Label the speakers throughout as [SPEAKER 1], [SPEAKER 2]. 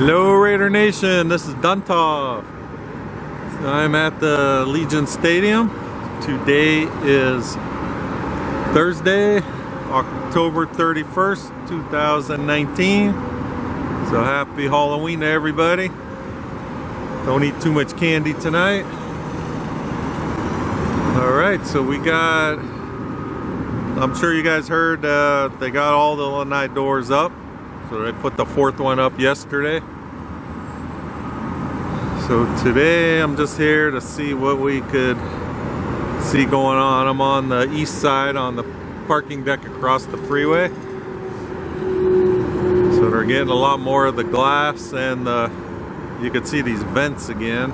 [SPEAKER 1] Hello Raider Nation, this is Duntov. I'm at the Allegiant Stadium. Today is Thursday, October 31st, 2019. So happy Halloween to everybody. Don't eat too much candy tonight. Alright, so we got, I'm sure you guys heard they got all the lanai doors up. So they put the fourth one up yesterday. So today I'm just here to see what we could see going on. I'm on the east side on the parking deck across the freeway. So they're getting a lot more of the glass, and you can see these vents again.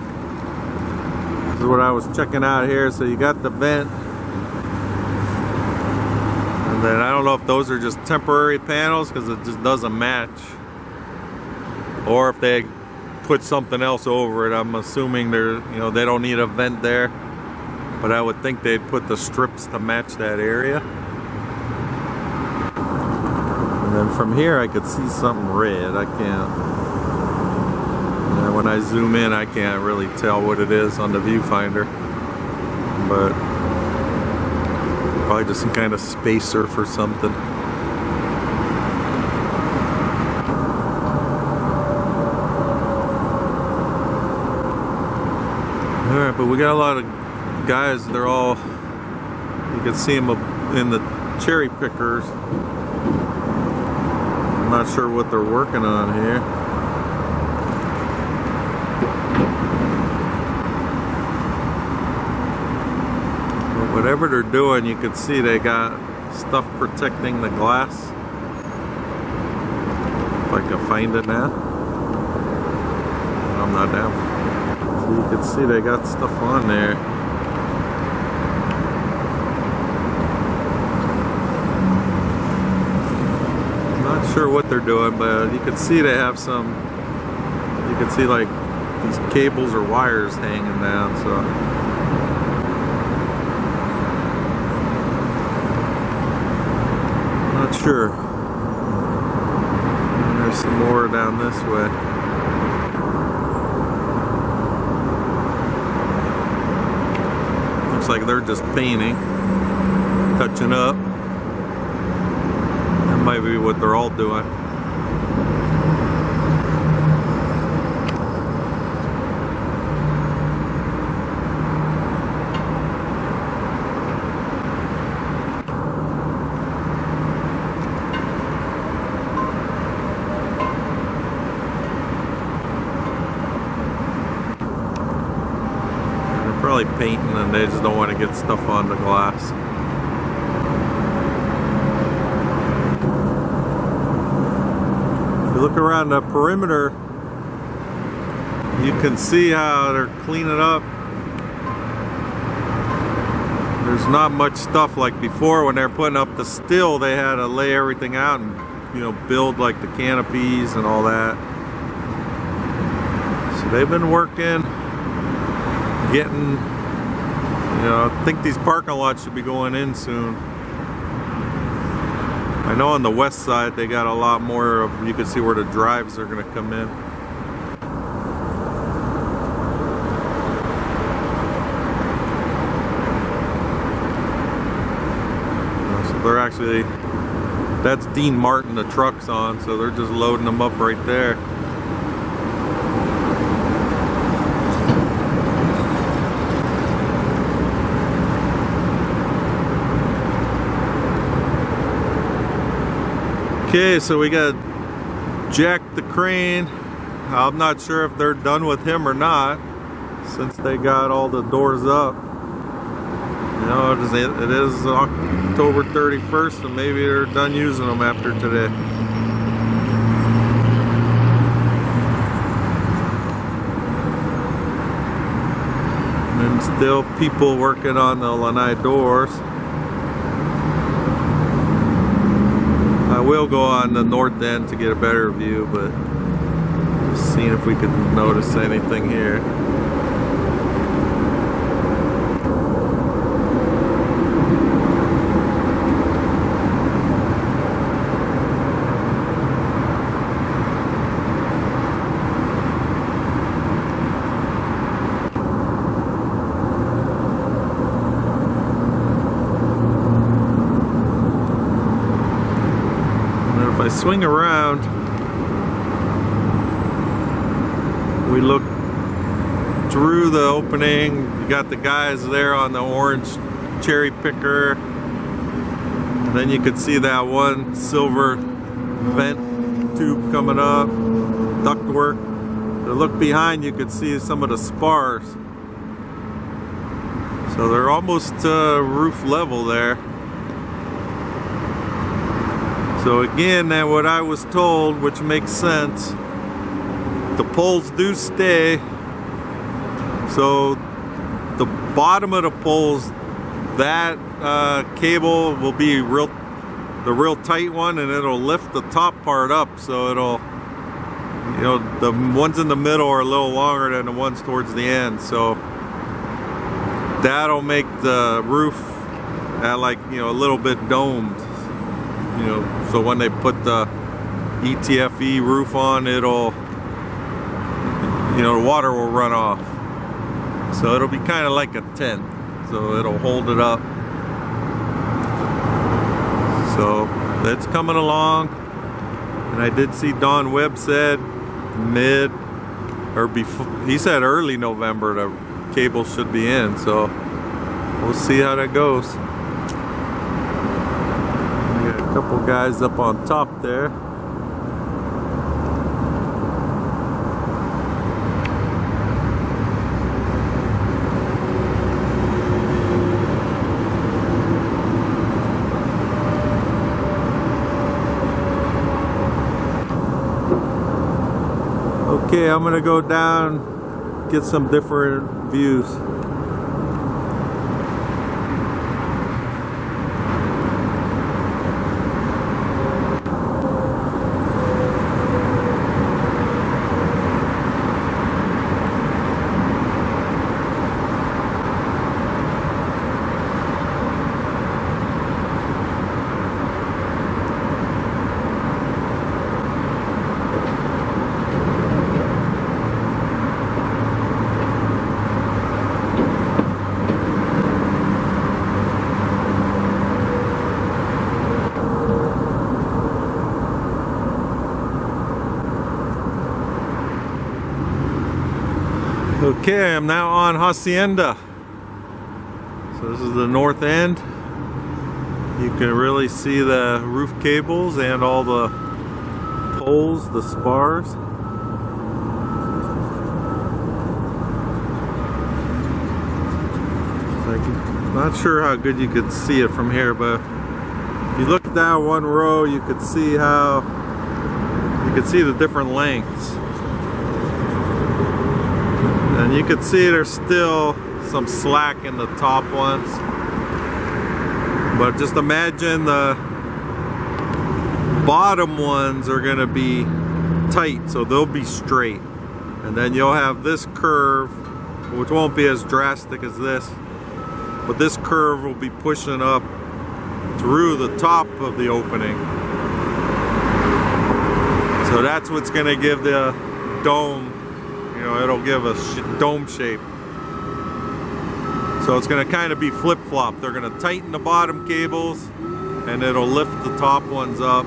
[SPEAKER 1] This is what I was checking out here. So you got the vent. And then I don't know if those are just temporary panels because it just doesn't match, or if they put something else over it. I'm assuming they don't need a vent there, but I would think they'd put the strips to match that area. And then from here I could see something red. I can't, when I zoom in I can't really tell what it is on the viewfinder, but probably just some kind of spacer for something. Alright, but we got a lot of guys, they're all, you can see them in the cherry pickers. I'm not sure what they're working on here. Whatever they're doing, you can see they got stuff protecting the glass. If I can find it now. I'm not down. So you can see they got stuff on there. I'm not sure what they're doing, but you can see they have some, you can see like these cables or wires hanging down, so. Not sure. There's some more down this way. Looks like they're just painting, touching up. That might be what they're all doing. Probably painting, and they just don't want to get stuff on the glass. If you look around the perimeter, you can see how they're cleaning up. There's not much stuff like before. When they're putting up the still, they had to lay everything out and build like the canopies and all that. So they've been working, getting, I think these parking lots should be going in soon. I know on the west side they got a lot more of, you can see where the drives are going to come in. So they're actually, that's Dean Martin, the truck's on, so they're just loading them up right there. Okay, so we got Jack the Crane. I'm not sure if they're done with him or not, since they got all the doors up. It is October 31st, and maybe they're done using them after today. And then still people working on the lanai doors. I will go on the north end to get a better view, but just seeing if we can notice anything here. I swing around, we look through the opening. You got the guys there on the orange cherry picker. And then you could see that one silver vent tube coming up, ductwork. To look behind, you could see some of the spars. So they're almost roof level there. So again, that what I was told, which makes sense, the poles do stay. So the bottom of the poles, that cable will be the real tight one, and it'll lift the top part up, so it'll, you know, the ones in the middle are a little longer than the ones towards the end, so that'll make the roof like, you know, a little bit domed, you know, so when they put the ETFE roof on, it'll, you know, the water will run off, so it'll be kind of like a tent, so it'll hold it up. So that's coming along, and I did see Don Webb said mid or before, he said early November the cable should be in, so we'll see how that goes. We got a couple guys up on top there. Okay, I'm gonna go down, get some different views. Okay, I'm now on Hacienda. So this is the north end. You can really see the roof cables and all the poles, the spars. I'm not sure how good you could see it from here, but if you look down one row, you could see how you could see the different lengths. And you can see there's still some slack in the top ones. But just imagine the bottom ones are gonna be tight, so they'll be straight. And then you'll have this curve, which won't be as drastic as this, but this curve will be pushing up through the top of the opening. So that's what's gonna give the dome, you know, it'll give a dome shape. So it's going to kind of be flip-flop. They're going to tighten the bottom cables and it'll lift the top ones up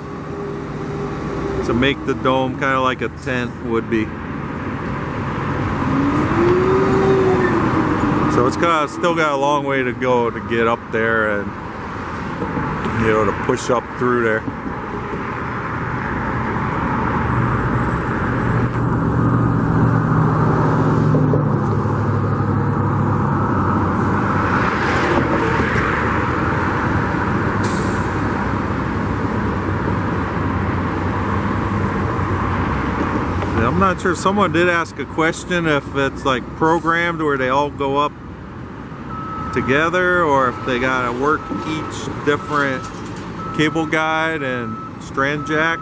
[SPEAKER 1] to make the dome kind of like a tent would be. So it's still got a long way to go to get up there and, you know, to push up through there. I'm not sure, someone did ask a question if it's like programmed where they all go up together or if they gotta work each different cable guide and strand jack.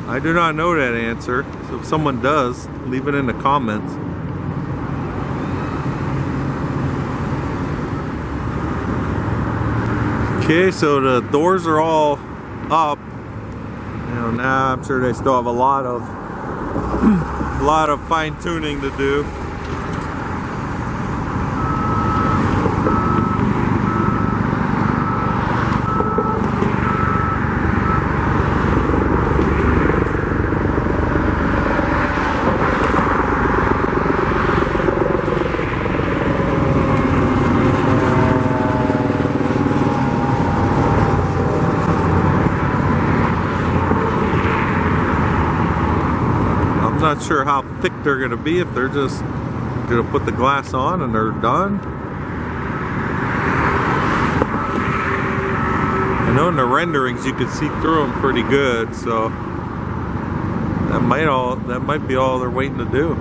[SPEAKER 1] I do not know that answer, so if someone does, leave it in the comments. Okay, so the doors are all up. You know, now I'm sure they still have a lot of fine-tuning to do. sure how thick they're going to be, if they're just going to put the glass on and they're done. I know in the renderings you can see through them pretty good, so that might be all they're waiting to do.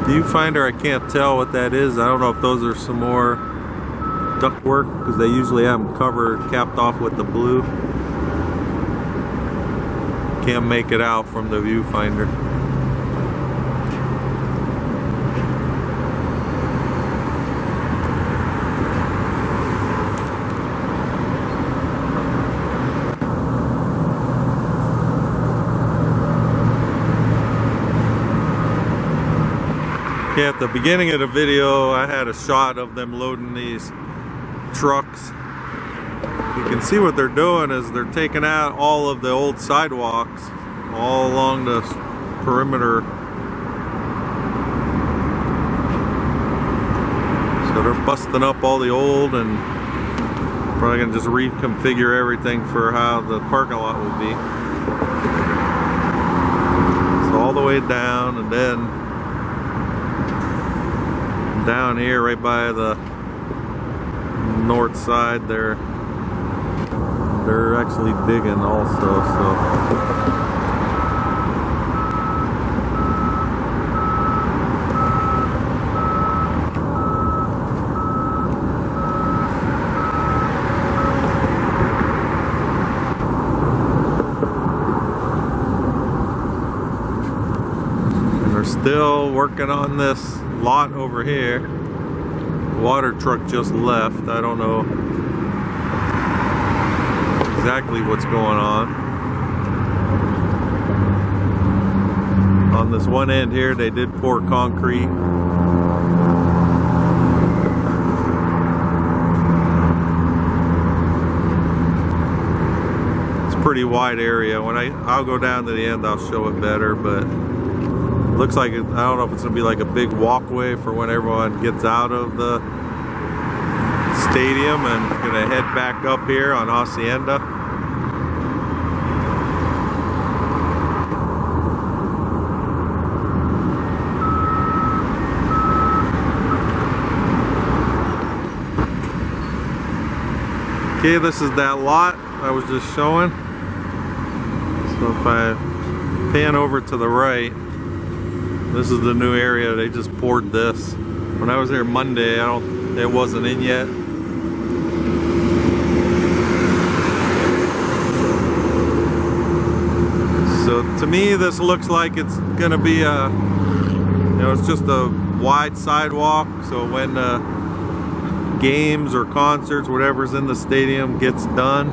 [SPEAKER 1] Viewfinder, I can't tell what that is. I don't know if those are some more ductwork, because they usually have them covered, capped off with the blue. Can't make it out from the viewfinder. Okay, at the beginning of the video, I had a shot of them loading these trucks. You can see what they're doing is they're taking out all of the old sidewalks all along the perimeter. So they're busting up all the old and probably gonna just reconfigure everything for how the parking lot will be. So all the way down, and then down here right by the north side they're actually digging also, so and they're still working on this lot over here. Water truck just left. I don't know exactly what's going on. On this one end here, they did pour concrete. It's a pretty wide area. When I'll go down to the end, I'll show it better, but looks like I don't know if it's gonna be like a big walkway for when everyone gets out of the stadium and gonna head back up here on Hacienda. Okay, this is that lot I was just showing. So if I pan over to the right, this is the new area. They just poured this. When I was there Monday, it wasn't in yet. So to me, this looks like it's gonna be it's just a wide sidewalk. So when games or concerts, whatever's in the stadium gets done,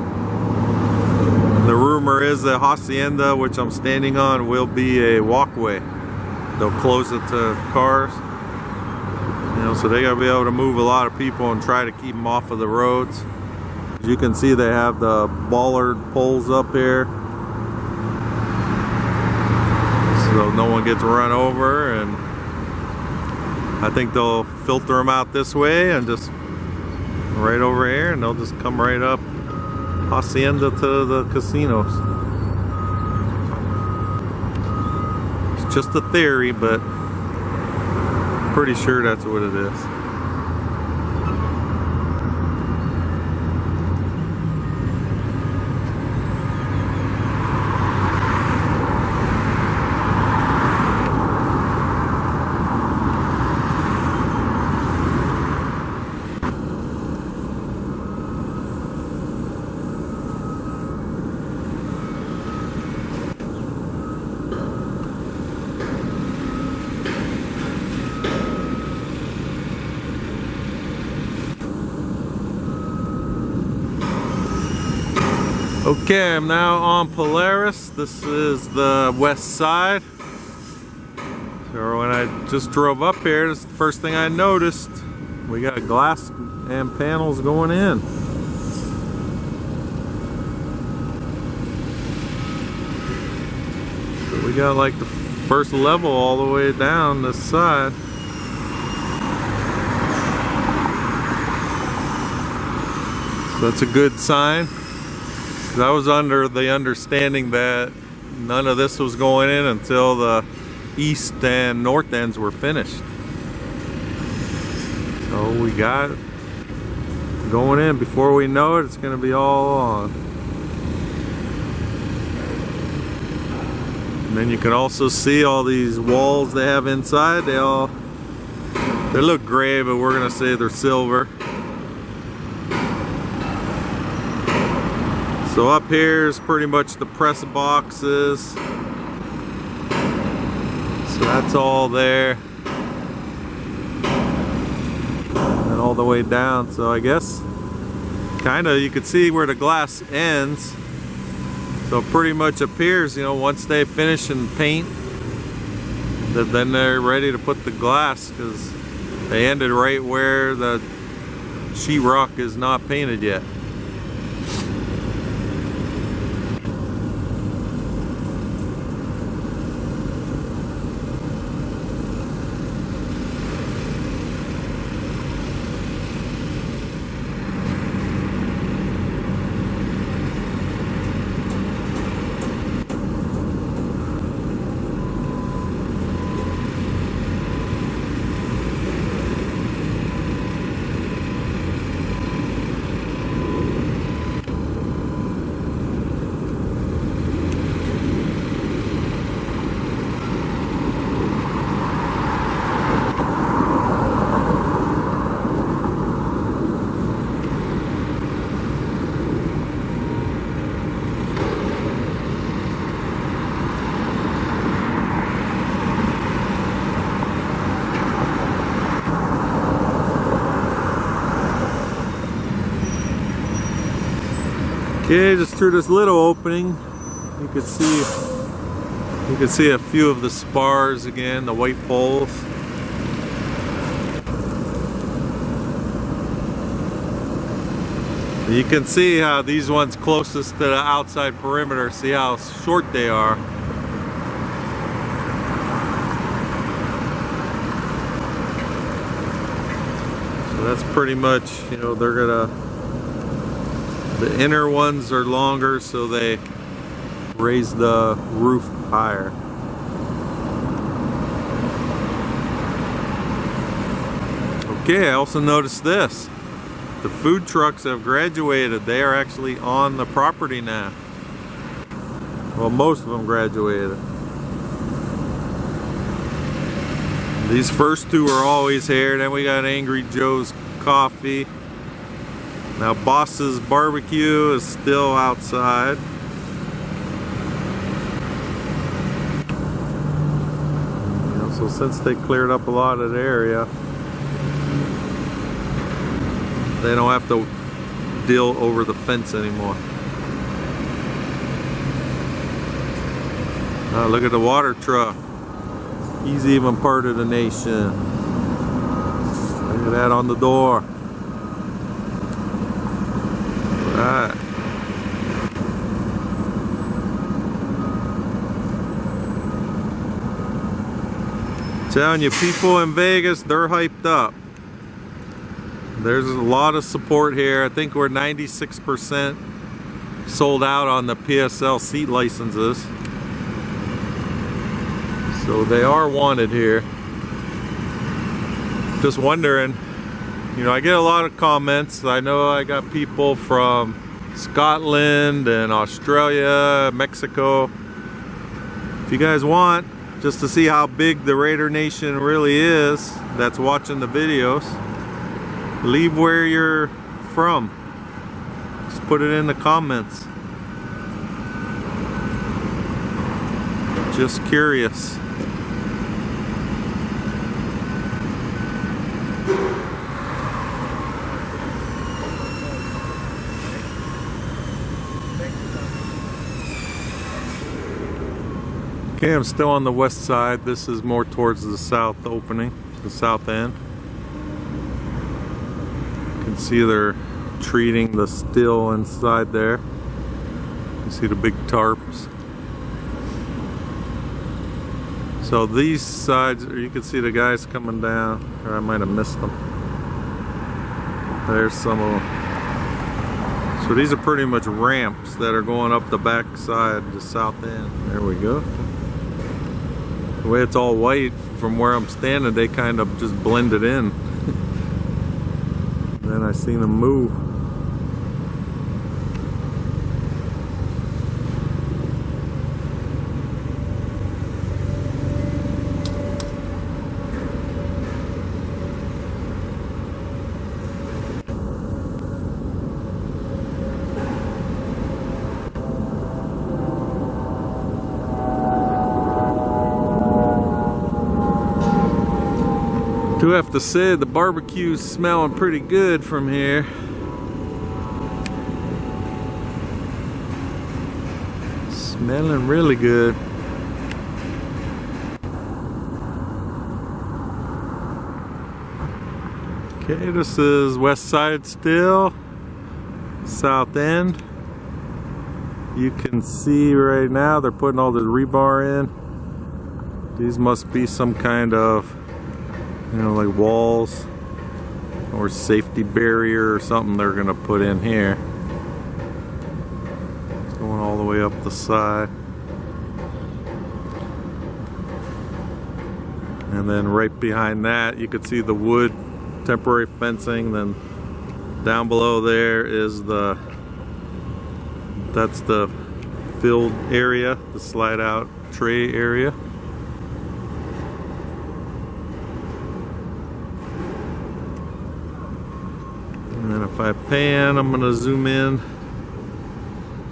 [SPEAKER 1] the rumor is that Hacienda, which I'm standing on, will be a walkway. They'll close it to cars, so they gotta be able to move a lot of people and try to keep them off of the roads. As you can see, they have the bollard poles up here, so no one gets run over, and I think they'll filter them out this way and just right over here, and they'll just come right up Hacienda to the casinos. Just a theory, but pretty sure that's what it is. Okay, I'm now on Polaris. This is the west side. So when I just drove up here, this is the first thing I noticed. We got glass and panels going in. got like the first level all the way down this side. So that's a good sign. I was under the understanding that none of this was going in until the east and north ends were finished. So we got it going in. Before we know it, it's going to be all on. And then you can also see all these walls they have inside. They look gray, but we're going to say they're silver. So up here is pretty much the press boxes. So that's all there. And all the way down. So I guess kind of you could see where the glass ends. So it pretty much appears, you know, once they finish and paint, that then they're ready to put the glass, because they ended right where the sheetrock is not painted yet. Okay, just through this little opening, you can see a few of the spars again, the white poles. You can see how these ones closest to the outside perimeter, see how short they are. So that's pretty much, you know, they're gonna, the inner ones are longer, so they raise the roof higher. Okay, I also noticed this. The food trucks have graduated. They are actually on the property now. Well, most of them graduated. These first two are always here. Then we got Angry Joe's Coffee. Now Boss's Barbecue is still outside. You know, so since they cleared up a lot of the area, they don't have to deal over the fence anymore. Look at the water truck. He's even part of the nation. Look at that on the door. Alright. Telling you, people in Vegas, they're hyped up. There's a lot of support here. I think we're 96% sold out on the PSL seat licenses. So they are wanted here. Just wondering, you know, I get a lot of comments. I know I got people from Scotland and Australia, Mexico. If you guys want, just to see how big the Raider Nation really is, that's watching the videos, leave where you're from. Just put it in the comments. Just curious. Okay, I'm still on the west side. This is more towards the south opening, the south end. You can see they're treating the steel inside there. You see the big tarps. So these sides, you can see the guys coming down, or I might have missed them. There's some of them. So these are pretty much ramps that are going up the back side, the south end. There we go. The way it's all white from where I'm standing, they kind of just blended in. Then I seen them move. Do have to say the barbecue's smelling pretty good from here. Smelling really good. Okay, this is west side still, south end. You can see right now they're putting all the rebar in. These must be some kind of, you know, like walls or safety barrier or something they're gonna put in here. It's going all the way up the side. And then right behind that you could see the wood temporary fencing. Then down below there is that's the filled area, the slide out tray area. And then if I pan, I'm gonna zoom in.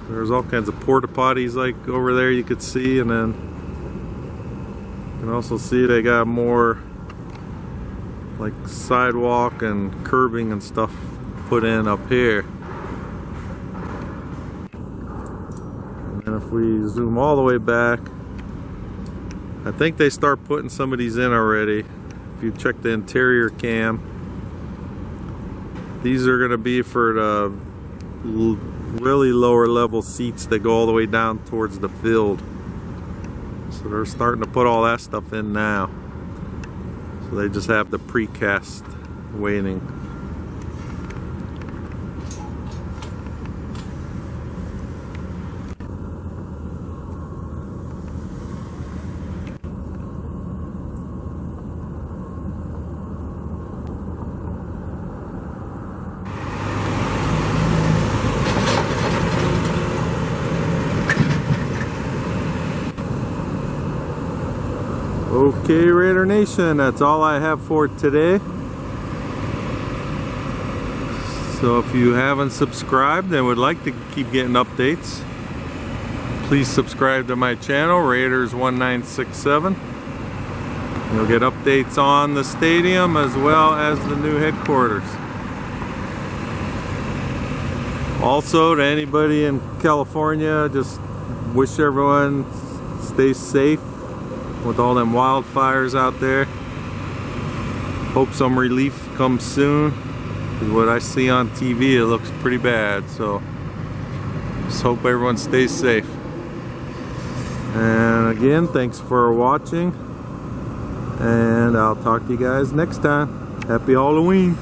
[SPEAKER 1] There's all kinds of porta potties like over there you could see, and then you can also see they got more like sidewalk and curbing and stuff put in up here. And if we zoom all the way back, I think they start putting some of these in already. If you check the interior cam, these are going to be for the really lower level seats that go all the way down towards the field. So they're starting to put all that stuff in now. So they just have the precast waiting. Okay, Raider Nation, that's all I have for today. So if you haven't subscribed and would like to keep getting updates, please subscribe to my channel, Raiders1967. You'll get updates on the stadium as well as the new headquarters. Also, to anybody in California, just wish everyone stays safe with all them wildfires out there. Hope some relief comes soon, because what I see on TV, it looks pretty bad. So just hope everyone stays safe. And again, thanks for watching, and I'll talk to you guys next time. Happy Halloween.